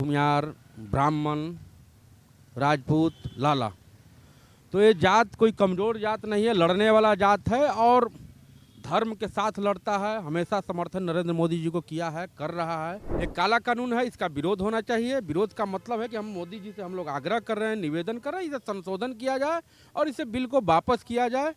भूमियार, ब्राह्मण, राजपूत, लाला। तो ये जात कोई कमज़ोर जात नहीं है, लड़ने वाला जात है और धर्म के साथ लड़ता है। हमेशा समर्थन नरेंद्र मोदी जी को किया है, कर रहा है। एक काला कानून है, इसका विरोध होना चाहिए। विरोध का मतलब है कि हम मोदी जी से हम लोग आग्रह कर रहे हैं, निवेदन कर रहे हैं, इसे संशोधन किया जाए और इसे बिल को वापस किया जाए।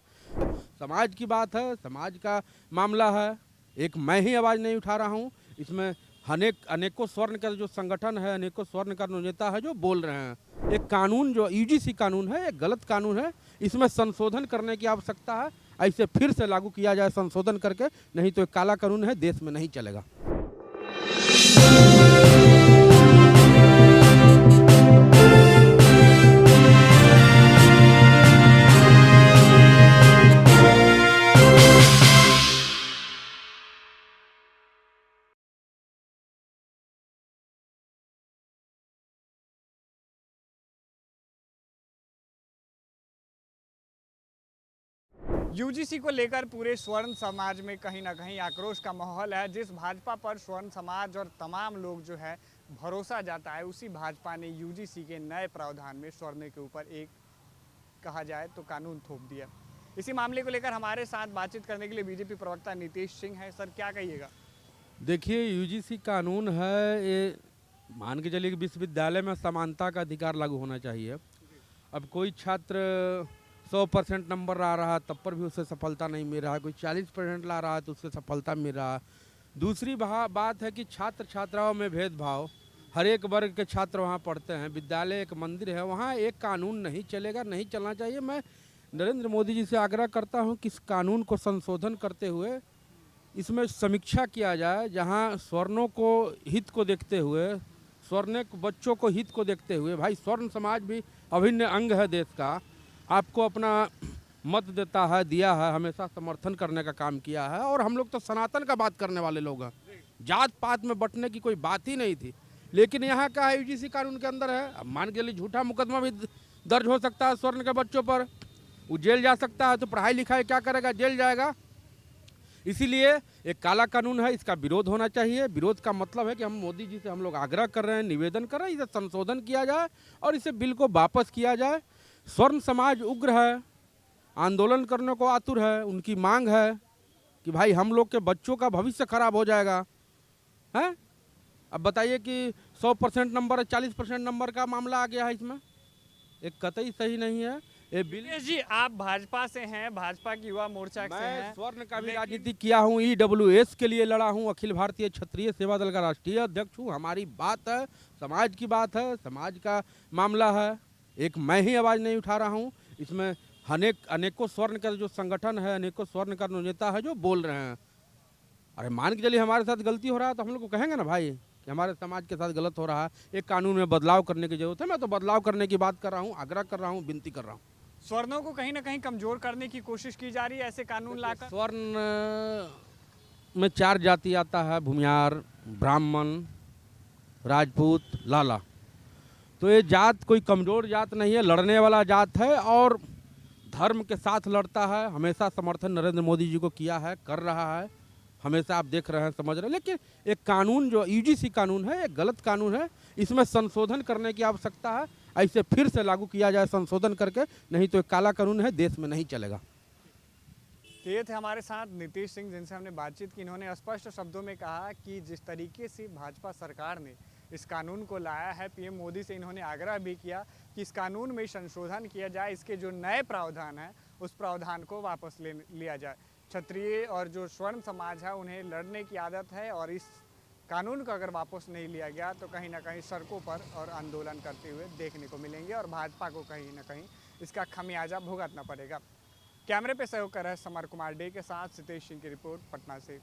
समाज की बात है, समाज का मामला है। एक मैं ही आवाज़ नहीं उठा रहा हूँ, इसमें अनेकों स्वर्ण का जो संगठन है, अनेकों स्वर्ण का नेता है जो बोल रहे हैं। एक कानून जो यूजीसी कानून है, एक गलत कानून है, इसमें संशोधन करने की आवश्यकता है। ऐसे फिर से लागू किया जाए संशोधन करके, नहीं तो एक काला कानून है, देश में नहीं चलेगा। यूजीसी को लेकर पूरे स्वर्ण समाज में कहीं ना कहीं आक्रोश का माहौल है। जिस भाजपा पर स्वर्ण समाज और तमाम लोग जो है भरोसा जाता है, उसी भाजपा ने यूजीसी के नए प्रावधान में स्वर्ण के ऊपर एक कहा जाए तो कानून थोप दिया। इसी मामले को लेकर हमारे साथ बातचीत करने के लिए बीजेपी प्रवक्ता नीतीश सिंह है। सर, क्या कहिएगा? देखिए, यूजीसी कानून है, ये मान के चलिए कि विश्वविद्यालय में समानता का अधिकार लागू होना चाहिए। अब कोई छात्र 100% नंबर ला रहा है तब पर भी उसे सफलता नहीं मिल रहा है, कोई 40% ला रहा है तो उससे सफलता मिल रहा है। दूसरी बात है कि छात्र छात्राओं में भेदभाव, हर एक वर्ग के छात्र वहाँ पढ़ते हैं। विद्यालय एक मंदिर है, वहाँ एक कानून नहीं चलेगा, नहीं चलना चाहिए। मैं नरेंद्र मोदी जी से आग्रह करता हूँ कि इस कानून को संशोधन करते हुए इसमें समीक्षा किया जाए, जहाँ स्वर्णों को हित को देखते हुए, स्वर्ण बच्चों को हित को देखते हुए, भाई स्वर्ण समाज भी अभिन्न अंग है देश का, आपको अपना मत देता है, दिया है, हमेशा समर्थन करने का काम किया है। और हम लोग तो सनातन का बात करने वाले लोग हैं, जात पात में बंटने की कोई बात ही नहीं थी। लेकिन यहाँ का है यूजीसी कानून के अंदर है, अब मान के चलिए झूठा मुकदमा भी दर्ज हो सकता है स्वर्ण के बच्चों पर, वो जेल जा सकता है। तो पढ़ाई लिखाई क्या करेगा, जेल जाएगा। इसीलिए एक काला कानून है, इसका विरोध होना चाहिए। विरोध का मतलब है कि हम मोदी जी से हम लोग आग्रह कर रहे हैं, निवेदन कर रहे हैं, इसे संशोधन किया जाए और इसे बिल को वापस किया जाए। स्वर्ण समाज उग्र है, आंदोलन करने को आतुर है, उनकी मांग है कि भाई हम लोग के बच्चों का भविष्य खराब हो जाएगा है। अब बताइए कि 100% नंबर 40% नंबर का मामला आ गया है, इसमें एक कतई सही नहीं है ये बिल। जी, आप भाजपा से हैं, भाजपा की युवा मोर्चा से हैं। मैं स्वर्ण का भी राजनीति किया हूँ, EWS के लिए लड़ा हूँ, अखिल भारतीय क्षत्रिय सेवा दल का राष्ट्रीय अध्यक्ष हूँ। हमारी बात है, समाज की बात है, समाज का मामला है। एक मैं ही आवाज़ नहीं उठा रहा हूँ, इसमें अनेकों स्वर्ण का जो संगठन है, अनेकों स्वर्ण का नेता है जो बोल रहे हैं। अरे मान के चलिए हमारे साथ गलती हो रहा है तो हम लोग को कहेंगे ना भाई कि हमारे समाज के साथ गलत हो रहा है, एक कानून में बदलाव करने की जरूरत है। मैं तो बदलाव करने की बात कर रहा हूँ, आग्रह कर रहा हूँ, विनती कर रहा हूँ। स्वर्णों को कहीं ना कहीं कमजोर करने की कोशिश की जा रही है ऐसे कानून लाकर। स्वर्ण में 4 जाति आता है, भूमियार, ब्राह्मण, राजपूत, लाला। तो ये जात कोई कमज़ोर जात नहीं है, लड़ने वाला जात है और धर्म के साथ लड़ता है। हमेशा समर्थन नरेंद्र मोदी जी को किया है, कर रहा है। हमेशा आप देख रहे हैं, समझ रहे हैं। लेकिन एक कानून जो यूजीसी कानून है, एक गलत कानून है, इसमें संशोधन करने की आवश्यकता है। ऐसे फिर से लागू किया जाए संशोधन करके, नहीं तो एक काला कानून है, देश में नहीं चलेगा। तो ये थे हमारे साथ नीतीश सिंह, जिनसे हमने बातचीत की। इन्होंने स्पष्ट शब्दों में कहा कि जिस तरीके से भाजपा सरकार ने इस कानून को लाया है, पीएम मोदी से इन्होंने आग्रह भी किया कि इस कानून में संशोधन किया जाए, इसके जो नए प्रावधान हैं उस प्रावधान को वापस लिया जाए। क्षत्रिय और जो स्वर्ण समाज है उन्हें लड़ने की आदत है और इस कानून को अगर वापस नहीं लिया गया तो कहीं ना कहीं सड़कों पर और आंदोलन करते हुए देखने को मिलेंगे और भाजपा को कहीं ना कहीं इसका खमियाजा भुगतना पड़ेगा। कैमरे पे सहयोग कर रहे समर कुमार डे के साथ सितेश सिंह की रिपोर्ट पटना से।